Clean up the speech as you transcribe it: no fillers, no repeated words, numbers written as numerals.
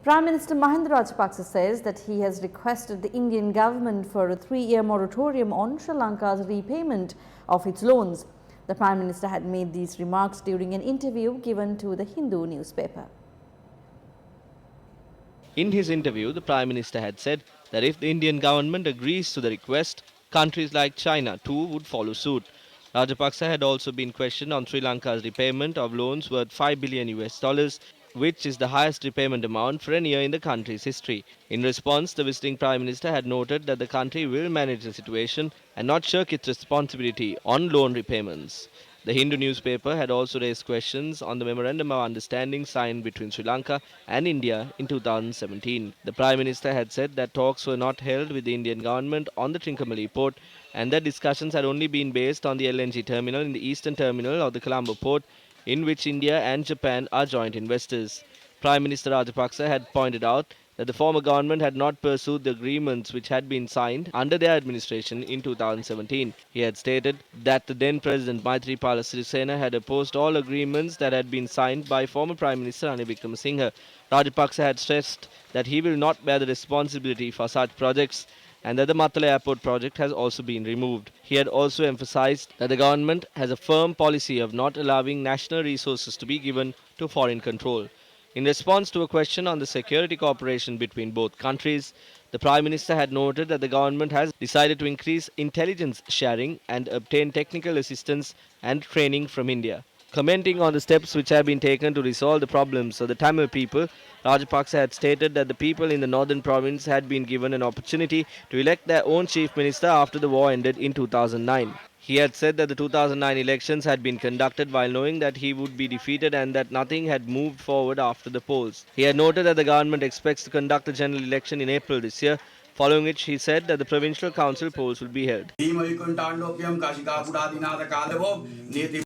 Prime Minister Mahinda Rajapaksa says that he has requested the Indian government for a 3-year moratorium on Sri Lanka's repayment of its loans. The Prime Minister had made these remarks during an interview given to the Hindu newspaper. In his interview, the Prime Minister had said that if the Indian government agrees to the request, countries like China too would follow suit. Rajapaksa had also been questioned on Sri Lanka's repayment of loans worth $5 billion US, which is the highest repayment amount for a year in the country's history. In response, the visiting Prime Minister had noted that the country will manage the situation and not shirk its responsibility on loan repayments. The Hindu newspaper had also raised questions on the Memorandum of Understanding signed between Sri Lanka and India in 2017. The Prime Minister had said that talks were not held with the Indian government on the Trincomalee port and that discussions had only been based on the LNG terminal in the eastern terminal of the Colombo port, in which India and Japan are joint investors. Prime Minister Rajapaksa had pointed out that the former government had not pursued the agreements which had been signed under their administration in 2017. He had stated that the then President Maithripala Sirisena had opposed all agreements that had been signed by former Prime Minister Ranil Wickremesinghe. Rajapaksa had stressed that he will not bear the responsibility for such projects and that the Matala Airport project has also been removed. He had also emphasized that the government has a firm policy of not allowing national resources to be given to foreign control. In response to a question on the security cooperation between both countries, the Prime Minister had noted that the government has decided to increase intelligence sharing and obtain technical assistance and training from India. Commenting on the steps which have been taken to resolve the problems of the Tamil people, Rajapaksa had stated that the people in the northern province had been given an opportunity to elect their own chief minister after the war ended in 2009. He had said that the 2009 elections had been conducted while knowing that he would be defeated and that nothing had moved forward after the polls. He had noted that the government expects to conduct a general election in April this year, following which he said that the provincial council polls will be held.